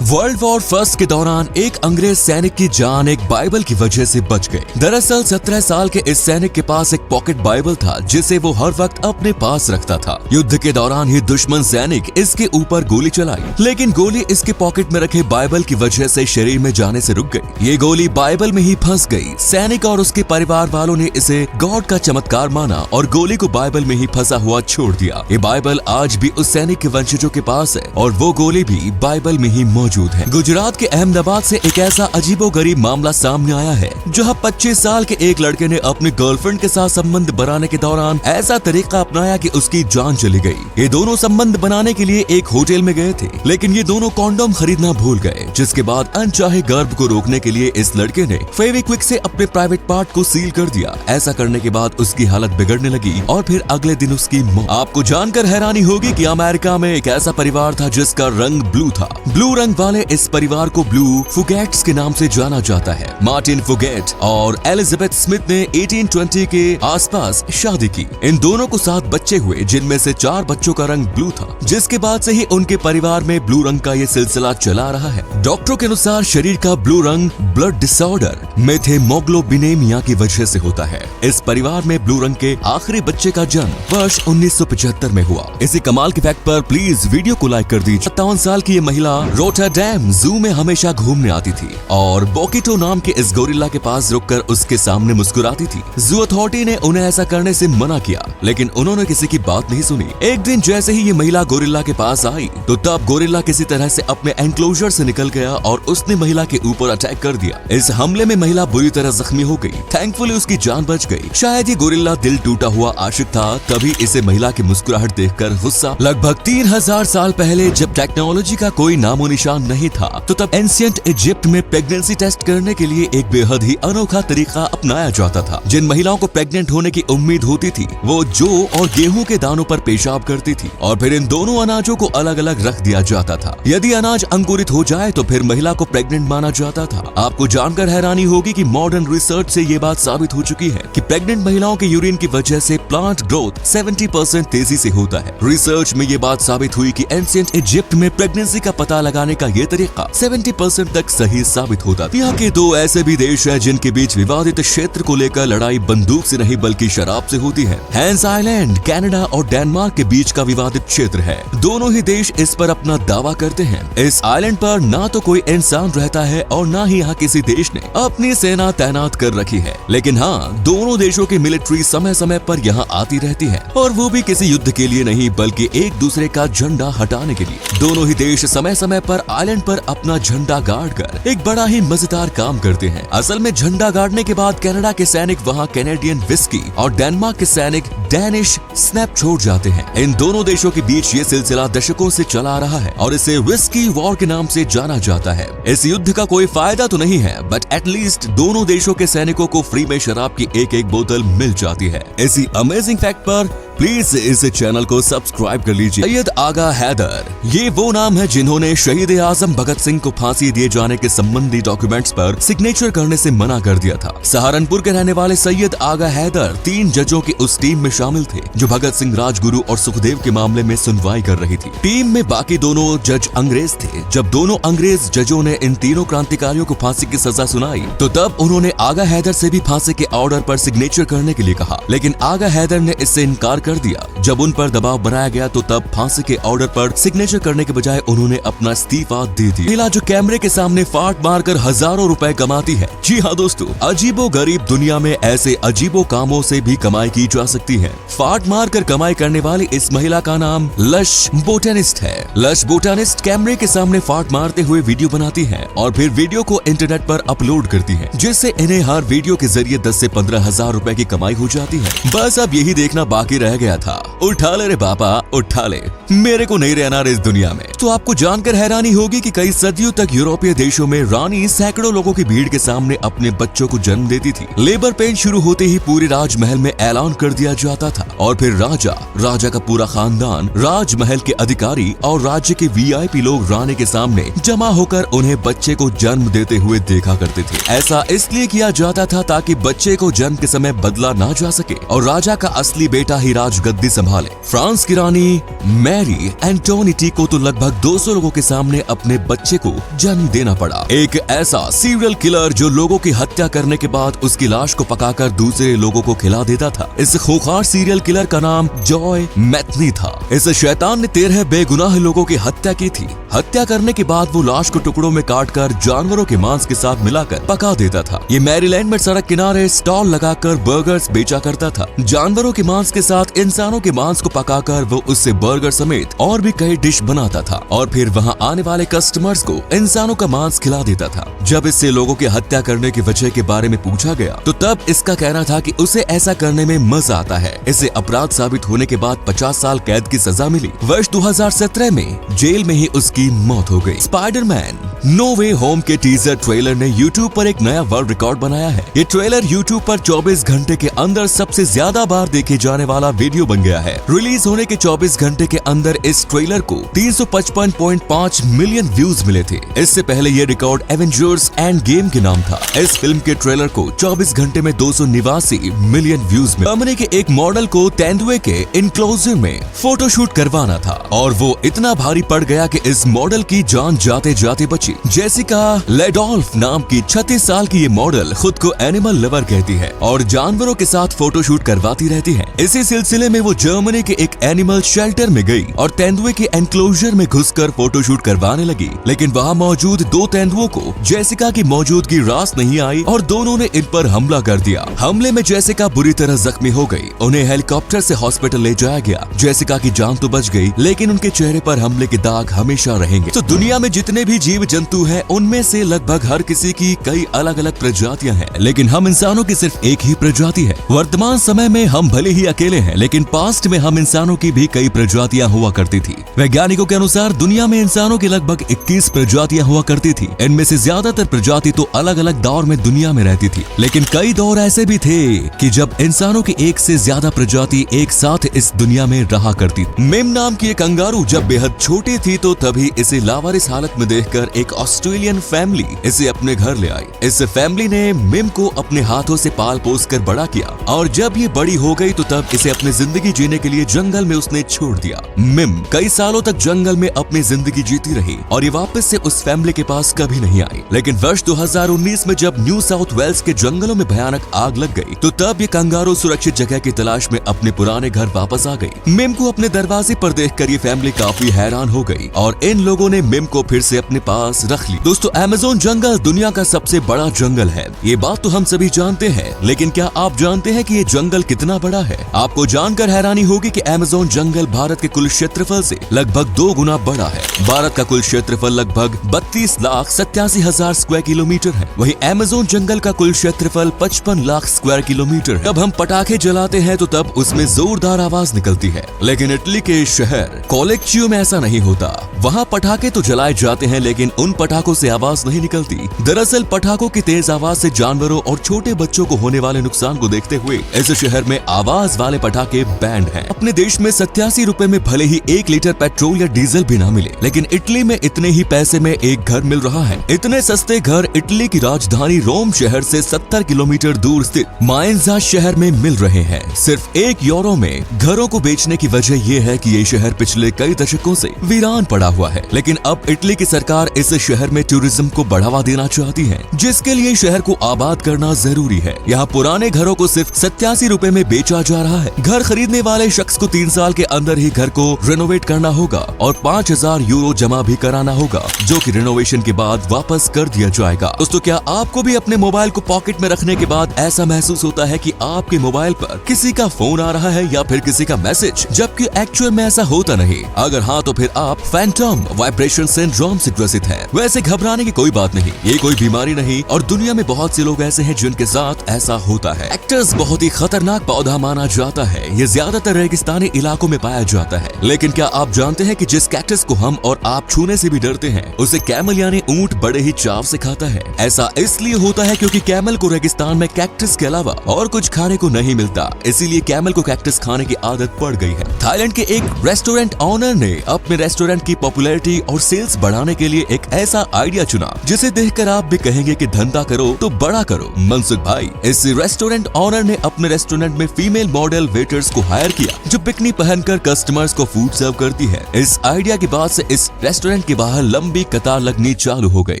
World war first के दौरान एक अंग्रेज सैनिक की जान एक बाइबल की वजह से बच गई। दरअसल 17 साल के इस सैनिक के पास एक पॉकेट बाइबल था जिसे वो हर वक्त अपने पास रखता था। युद्ध के दौरान ही दुश्मन सैनिक इसके ऊपर गोली चलाई, लेकिन गोली इसके पॉकेट में रखे बाइबल की वजह से शरीर में जाने से रुक गई। ये गोली बाइबल में ही फंस गई। सैनिक और उसके परिवार वालों ने इसे गॉड का चमत्कार माना और गोली को बाइबल में ही फंसा हुआ छोड़ दिया। ये बाइबल आज भी उस सैनिक के वंशजों के पास है और वो गोली भी बाइबल में ही मौजूद है। गुजरात के अहमदाबाद से एक ऐसा अजीबोगरीब मामला सामने आया है जहां 25 साल के एक लड़के ने अपनी गर्लफ्रेंड के साथ संबंध बनाने के दौरान ऐसा तरीका अपनाया कि उसकी जान चली गई। ये दोनों संबंध बनाने के लिए एक होटल में गए थे, लेकिन ये दोनों कॉन्डोम खरीदना भूल गए, जिसके बाद अनचाहे गर्भ को रोकने के लिए इस लड़के ने फेविक्विक से अपने प्राइवेट पार्ट को सील कर दिया। ऐसा करने के बाद उसकी हालत बिगड़ने लगी और फिर अगले दिन उसकी मौत। आपको जानकर हैरानी होगी कि अमेरिका में एक ऐसा परिवार था जिसका रंग ब्लू था। ब्लू रंग वाले इस परिवार को ब्लू फुगेट्स के नाम से जाना जाता है। मार्टिन फुगेट और एलिजाबेथ स्मिथ ने 1820 के आसपास शादी की। इन दोनों को 7 बच्चे हुए, जिनमें से 4 बच्चों का रंग ब्लू था, जिसके बाद से ही उनके परिवार में ब्लू रंग का ये सिलसिला चला रहा है। डॉक्टरों के अनुसार शरीर का ब्लू रंग ब्लड डिसऑर्डर मेथेमोग्लोबिनेमिया की वजह से होता है। इस परिवार में ब्लू रंग के आखिरी बच्चे का जन्म वर्ष 1975 में हुआ। इसी कमाल के फैक्ट पर प्लीज वीडियो को लाइक कर दीजिए। 57 साल की ये महिला रोटरडैम जू में हमेशा घूमने आती थी और बोकिटो नाम के इस गोरिल्ला के पास रुककर उसके सामने मुस्कुराती थी। जू अथॉरिटी ने उन्हें ऐसा करने से मना किया, लेकिन उन्होंने किसी की बात नहीं सुनी। एक दिन जैसे ही ये महिला गोरिल्ला के पास आई तो तब गोरिल्ला किसी तरह से अपने एनक्लोजर से निकल गया और उसने महिला के ऊपर अटैक कर दिया। इस हमले में महिला बुरी तरह जख्मी हो गई। थैंकफुली उसकी जान बच गई। शायद ये गोरिल्ला दिल टूटा हुआ आशिक था, तभी इसे महिला की मुस्कुराहट देखकर गुस्सा। लगभग 3000 साल पहले जब टेक्नोलॉजी का कोई नामो निशान नहीं था, तो तब एंशिएंट इजिप्ट में प्रेगनेंसी टेस्ट करने के लिए एक बेहद ही अनोखा तरीका अपनाया जाता था। जिन महिलाओं को प्रेग्नेंट होने की उम्मीद होती थी वो जौ और गेहूं के दानों पर पेशाब करती थी और फिर इन दोनों अनाजों को अलग अलग रख दिया जाता था। यदि अनाज अंकुरित हो जाए तो फिर महिला को प्रेग्नेंट माना जाता था। आपको जानकर हैरानी होगी कि मॉडर्न रिसर्च से ये बात साबित हो चुकी है कि प्रेग्नेंट महिलाओं के यूरिन की वजह से प्लांट ग्रोथ 70% तेजी से होता है। रिसर्च में ये बात साबित हुई कि एंशिएंट इजिप्ट में प्रेगनेंसी का पता लगाने का ये तरीका 70% तक सही साबित होता था। यहाँ के 2 ऐसे भी देश हैं जिनके बीच विवादित क्षेत्र को लेकर लड़ाई बंदूक से नहीं बल्कि शराब से होती है। हैंस आइलैंड कनाडा और डेनमार्क के बीच का विवादित क्षेत्र है। दोनों ही देश इस पर अपना दावा करते हैं। इस आइलैंड पर ना तो कोई इंसान रहता है और ना ही यहाँ किसी देश ने अपनी सेना तैनात कर रखी है, लेकिन हाँ, दोनों देशों की मिलिट्री समय समय पर यहाँ आती रहती है और वो भी किसी युद्ध के लिए नहीं बल्कि एक दूसरे का झंडा हटाने के लिए। दोनों ही देश समय समय पर आइलैंड पर अपना झंडा गाड़ कर एक बड़ा ही मजेदार काम करते हैं। असल में झंडा गाड़ने के बाद कनाडा के सैनिक वहाँ कैनेडियन विस्की और डेनमार्क के सैनिक डैनिश स्नैप छोड़ जाते हैं। इन दोनों देशों के बीच ये सिलसिला दशकों से चला रहा है और इसे विस्की वॉर के नाम से जाना जाता है। इस युद्ध का कोई फायदा तो नहीं है, बट एटलीस्ट दोनों देशों के सैनिकों को फ्री में शराब की एक बोतल मिल जाती है। इसी अमेजिंग फैक्ट पर प्लीज इस चैनल को सब्सक्राइब कर लीजिए। सैयद आगा हैदर, ये वो नाम है जिन्होंने शहीद आजम भगत सिंह को फांसी दिए जाने के संबंधी डॉक्यूमेंट्स पर सिग्नेचर करने से मना कर दिया था। सहारनपुर के रहने वाले सैयद आगा हैदर 3 जजों की उस टीम में शामिल थे जो भगत सिंह, राजगुरु और सुखदेव के मामले में सुनवाई कर रही थी। टीम में बाकी दोनों जज अंग्रेज थे। जब दोनों अंग्रेज जजों ने इन तीनों क्रांतिकारियों को फांसी की सजा सुनाई तो तब उन्होंने आगा हैदर से भी फांसी के ऑर्डर पर सिग्नेचर करने के लिए कहा, लेकिन आगा हैदर ने इससे इनकार कर दिया। जब उन पर दबाव बनाया गया तो तब फांसी के ऑर्डर पर सिग्नेचर करने के बजाय उन्होंने अपना इस्तीफा दे दिया। महिला जो कैमरे के सामने फाट मारकर हजारों रुपए कमाती है। जी हाँ दोस्तों, अजीबो गरीब दुनिया में ऐसे अजीबो कामों से भी कमाई की जा सकती है। फाट मारकर कमाई करने वाली इस महिला का नाम लश बोटेनिस्ट है। लश बोटेनिस्ट कैमरे के सामने फाट मारते हुए वीडियो बनाती है और फिर वीडियो को इंटरनेट पर अपलोड करती है, जिससे इन्हें हर वीडियो के जरिए 10 से 15 हजार रुपए की कमाई हो जाती है। बस अब यही देखना बाकी रह गया था। उठा ले रे बाबा, उठा ले, मेरे को नहीं रहना इस दुनिया में। तो आपको जानकर हैरानी होगी कि कई सदियों तक यूरोपीय देशों में रानी सैकड़ों लोगों की भीड़ के सामने अपने बच्चों को जन्म देती थी। लेबर पेन शुरू होते ही पूरे राजमहल में ऐलान कर दिया जाता था और फिर राजा का पूरा खानदान, राजमहल के अधिकारी और राज्य के वीआईपी लोग रानी के सामने जमा होकर उन्हें बच्चे को जन्म देते हुए देखा करते थे। ऐसा इसलिए किया जाता था ताकि बच्चे को जन्म के समय बदला ना जा सके और राजा का असली बेटा ही राजगद्दी संभाले। फ्रांस की रानी मैरी एंटोनिटी को तो लगभग 200 लोगों के सामने अपने बच्चे को जन्म देना पड़ा। एक ऐसा सीरियल किलर जो लोगों की हत्या करने के बाद उसकी लाश को पकाकर दूसरे लोगों को खिला देता था। इस खूंखार सीरियल किलर का नाम जॉय मैथनी था। इस शैतान ने 13 बेगुनाह लोगों की हत्या की थी। हत्या करने के बाद वो लाश को टुकड़ों में काटकर जानवरों के मांस के साथ मिलाकर पका देता था। ये मैरीलैंड में सड़क किनारे स्टॉल लगाकर बर्गर्स बेचा करता था। जानवरों के मांस के साथ इंसानों के मांस को पकाकर वो उससे बर्गर समेत और भी कई डिश बनाता था और फिर वहाँ आने वाले कस्टमर्स को इंसानों का मांस खिला देता था। जब इससे लोगों की हत्या करने की वजह के बारे में पूछा गया तो तब इसका कहना था कि उसे ऐसा करने में मजा आता है। इसे अपराध साबित होने के बाद 50 साल कैद की सजा मिली। वर्ष 2017 में जेल में ही उसकी मौत हो गई। स्पाइडरमैन नो वे होम के टीजर ट्रेलर ने यूट्यूब पर एक नया वर्ल्ड रिकॉर्ड बनाया है। ये ट्रेलर यूट्यूब पर 24 घंटे के अंदर सबसे ज्यादा बार देखे जाने वाला वीडियो बन गया है। रिलीज होने के 24 घंटे के अंदर इस ट्रेलर को 355.5 मिलियन व्यूज मिले थे। इससे पहले ये रिकॉर्ड एवेंजर्स एंड गेम के नाम था। इस फिल्म के ट्रेलर को 24 घंटे में 289 मिलियन व्यूज मिले। कंपनी के एक मॉडल को तेंदुए के इनक्लोजर में फोटोशूट करवाना था और वो इतना भारी पड़ गया कि इस मॉडल की जान जाते जाते बची। जेसिका लेडोल्फ नाम की 36 साल की ये मॉडल खुद को एनिमल लवर कहती है और जानवरों के साथ फोटोशूट करवाती रहती है। इसी सिलसिले में वो जर्मनी के एक एनिमल शेल्टर में गई और तेंदुए के एनक्लोजर में घुसकर फोटोशूट करवाने लगी। लेकिन वहाँ मौजूद 2 तेंदुओं को जेसिका की मौजूदगी रास नहीं आई और दोनों ने इन पर हमला कर दिया। हमले में जेसिका बुरी तरह जख्मी हो गई। उन्हें हेलीकॉप्टर से हॉस्पिटल ले जाया गया। जेसिका की जान तो बच गई लेकिन उनके चेहरे पर हमले के दाग हमेशा रहेंगे। तो दुनिया में जितने भी जीव जंतु हैं उनमें से लगभग हर किसी की कई अलग अलग प्रजातियां हैं, लेकिन हम इंसानों की सिर्फ एक ही प्रजाति है। वर्तमान समय में हम भले ही अकेले हैं लेकिन पास्ट में हम इंसानों की भी कई प्रजातियां हुआ करती थी। वैज्ञानिकों के अनुसार दुनिया में इंसानों की लगभग 21 प्रजातियां हुआ करती थी। इनमें से ज्यादातर प्रजाति तो अलग अलग दौर में दुनिया में रहती थी, लेकिन कई दौर ऐसे भी थे कि जब इंसानों की एक से ज्यादा प्रजाति एक साथ इस दुनिया में रहा करती। मिम नाम की एक कंगारू जब बेहद छोटी थी तो तभी इसे लावारिस हालत में देखकर एक ऑस्ट्रेलियन फैमिली इसे अपने घर ले आई। इस फैमिली ने मिम को अपने हाथों से पाल पोस कर बड़ा किया और जब ये बड़ी हो गई तो तब इसे अपनी जिंदगी जीने के लिए जंगल में उसने छोड़ दिया। मिम कई सालों तक जंगल में अपनी जिंदगी जीती रही और ये वापस से उस फैमिली के पास कभी नहीं आई। लेकिन वर्ष 2019 में जब न्यू साउथ वेल्स के जंगलों में भयानक आग लग गई तो तब ये कंगारू सुरक्षित जगह की तलाश में अपने पुराने घर वापस आ गई। मिम को अपने दरवाजे पर देखकर ये फैमिली काफी हैरान हो गई और इन लोगों ने मिम को फिर से अपने पास रख ली। दोस्तों, अमेज़न जंगल दुनिया का सबसे बड़ा जंगल है। ये बात तो हम सभी जानते हैं, लेकिन क्या आप जानते हैं कि ये जंगल कितना बड़ा है? आपको जानकर हैरानी होगी कि अमेज़न जंगल भारत के कुल क्षेत्रफल से लगभग 2 गुना बड़ा है। भारत का कुल क्षेत्रफल लगभग 32,87,000 स्क्वायर किलोमीटर है। वहीं अमेज़न जंगल का कुल क्षेत्रफल 55 लाख स्क्वायर किलोमीटर है। जब हम पटाखे जलाते हैं तो तब उसमें जोरदार आवाज निकलती है, लेकिन इटली के शहर कोलेक्चियो में ऐसा नहीं होता। वहाँ पटाखे तो जलाए जाते हैं लेकिन उन पटाखों से आवाज नहीं निकलती। दरअसल पटाखों की तेज आवाज से जानवरों और छोटे बच्चों को होने वाले नुकसान को देखते हुए इस शहर में आवाज वाले पटाखे बैंड हैं। अपने देश में 87 रुपए में भले ही 1 लीटर पेट्रोल या डीजल भी ना मिले, लेकिन इटली में इतने ही पैसे में एक घर मिल रहा है। इतने सस्ते घर इटली की राजधानी रोम शहर से 70 किलोमीटर दूर स्थित माइंजा शहर में मिल रहे हैं। सिर्फ 1 यूरो में घरों को बेचने की वजह यह है कि ये शहर पिछले कई दशकों से वीरान पड़ा हुआ है। लेकिन अब इटली की सरकार इस शहर में टूरिज्म को बढ़ावा देना चाहती है, जिसके लिए शहर को आबाद करना जरूरी है। यहाँ पुराने घरों को सिर्फ 87 रुपए में बेचा जा रहा है। घर खरीदने वाले शख्स को 3 साल के अंदर ही घर को रेनोवेट करना होगा और 5,000 यूरो जमा भी कराना होगा, जो कि रेनोवेशन के बाद वापस कर दिया जाएगा। दोस्तों, क्या आपको भी अपने मोबाइल को पॉकेट में रखने के बाद ऐसा महसूस होता है कि आपके मोबाइल पर किसी का फोन आ रहा है या फिर किसी का मैसेज, जबकि एक्चुअल में ऐसा होता नहीं? अगर हाँ तो फिर आप फैंटम वाइब्रेशन सिंड्रोम से ग्रसित हैं। वैसे घबराने की कोई बात नहीं, ये कोई बीमारी नहीं और दुनिया में बहुत से लोग ऐसे हैं जिनके साथ ऐसा होता है। कैक्टस बहुत ही खतरनाक पौधा माना जाता है। ये ज्यादातर रेगिस्तानी इलाकों में पाया जाता है। लेकिन क्या आप जानते हैं कि जिस कैक्टस को हम और आप छूने से भी डरते हैं, उसे कैमल यानी ऊंट बड़े ही चाव से खाता है। ऐसा इसलिए होता है क्योंकि कैमल को रेगिस्तान में कैक्टस के अलावा और कुछ खाने को नहीं मिलता, इसीलिए कैमल को कैक्टस खाने की आदत पड़ गई है। थाईलैंड के एक रेस्टोरेंट ऑनर ने अपने रेस्टोरेंट की पॉपुलैरिटी और सेल्स बढ़ाने के लिए एक ऐसा आइडिया चुना जिसे देखकर आप भी कहेंगे कि धंधा करो तो बड़ा करो। मनसुख भाई इस रेस्टोरेंट ऑनर ने अपने रेस्टोरेंट में फीमेल मॉडल वेटर्स को हायर किया जो बिकनी पहनकर कस्टमर्स को फूड सर्व करती है। इस आइडिया के बाद से इस रेस्टोरेंट के बाहर लंबी कतार लगनी चालू हो गई।